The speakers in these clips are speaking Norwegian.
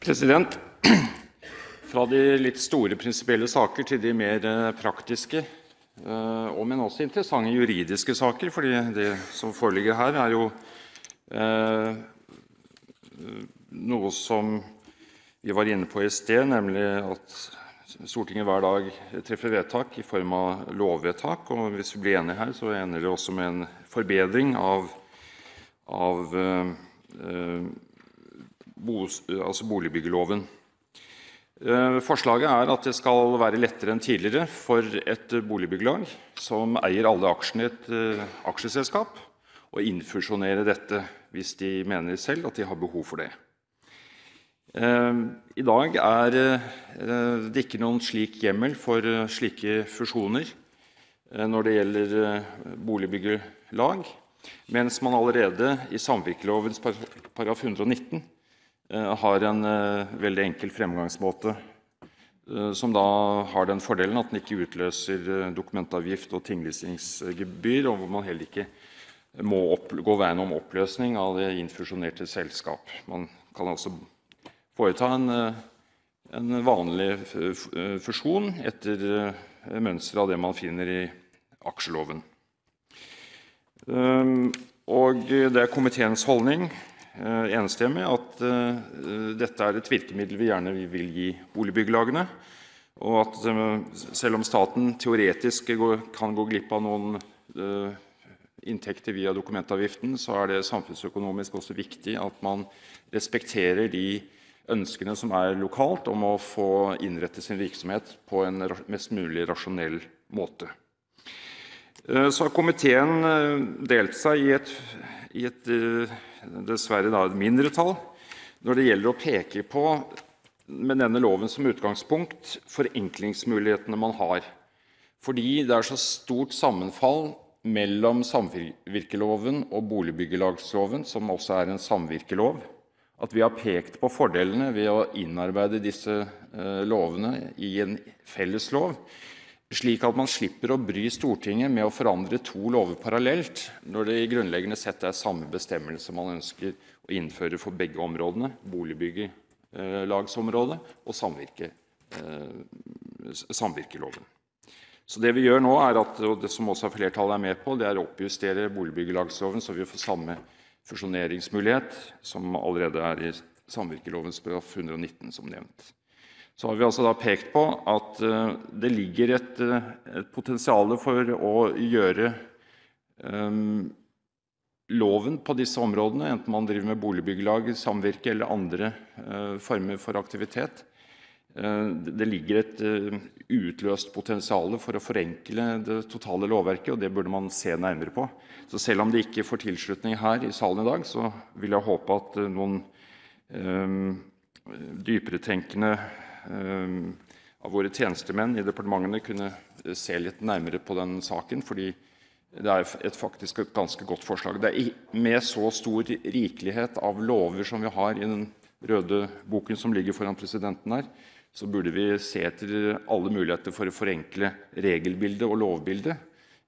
President, fra de litt store prinsipielle saker til de mer praktiske, men også interessante juridiske saker, fordi det som foreligger her er jo noe som vi var inne på i sted, nemlig at Stortinget hver dag treffer vedtak i form av lovvedtak, og hvis vi blir enige her, så ender det også med en forbedring av boligbyggeloven. Forslaget er at det skal være lettere enn tidligere for et boligbyggelag som eier alle aksjene i et aksjeselskap, å innfusjonere dette hvis de mener selv at de har behov for det. I dag er det ikke noen slik hjemmel for slike fusjoner når det gjelder boligbyggelag, mens man allerede i samvirkelovens paragraf 119 har en veldig enkel fremgangsmåte, som da har den fordelen at den ikke utløser dokumentavgift og tinglysningsgebyr, og hvor man heller ikke må gå veien om oppløsning av det infusjonerte selskap. Man kan altså foreta en vanlig fusjon etter mønster av det man finner i aksjeloven. Og det er komiteens holdning enstemmig at dette er et virkemiddel vi gjerne vil gi boligbyggelagene, og at selv om staten teoretisk kan gå glipp av noen inntekter via dokumentavgiften, så er det samfunnsøkonomisk også viktig at man respekterer de ønskene som er lokalt om å få innrette sin virksomhet på en mest mulig rasjonell måte. Så har komiteen delt seg i et dessverre da et mindretall når det gjelder å peke på, med denne loven som utgangspunkt, forenklingsmulighetene man har. Fordi det er så stort sammenfall mellom samvirkeloven og boligbyggelagsloven, som også er en samvirkelov, at vi har pekt på fordelene ved å innarbeide disse lovene i en felles lov, slik at man slipper å bry Stortinget med å forandre to lover parallelt, når det i grunnleggende sett er samme bestemmelse man ønsker å innføre for begge områdene, boligbyggelagsområdet og samvirkeloven. Så det vi gjør nå er at, og det som også flertallet er med på, det er å oppjustere boligbyggelagsloven, så vi får samme fusjoneringsmulighet som allerede er i samvirkelovens paragraf 119 som nevnt. Så har vi altså da pekt på at det ligger et potensial for å gjøre loven på disse områdene, enten man driver med boligbyggelag, samvirke eller andre former for aktivitet. Det ligger et utløst potensial for å forenkle det totale lovverket, og det burde man se nærmere på. Så selv om det ikke får tilslutning her i salen i dag, så vil jeg håpe at noen dypere tenkende av våre tjenestemenn i departementene kunne se litt nærmere på den saken, fordi det er faktisk et ganske godt forslag. Det er med så stor rikelighet av lover som vi har i den røde boken som ligger foran presidenten her, så burde vi se etter alle muligheter for å forenkle regelbildet og lovbildet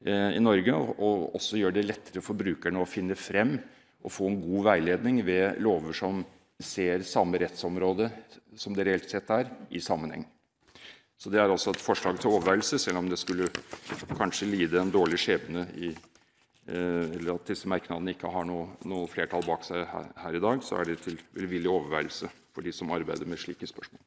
i Norge, og også gjøre det lettere for brukerne å finne frem og få en god veiledning ved lover som ser samme rettsområde som det reelt sett er, i sammenheng. Så det er også et forslag til overveielse, selv om det skulle kanskje lide en dårlig skjebne eller at disse merknadene ikke har noe flertall bak seg her i dag, så er det til velvillig overveielse for de som arbeider med slike spørsmål.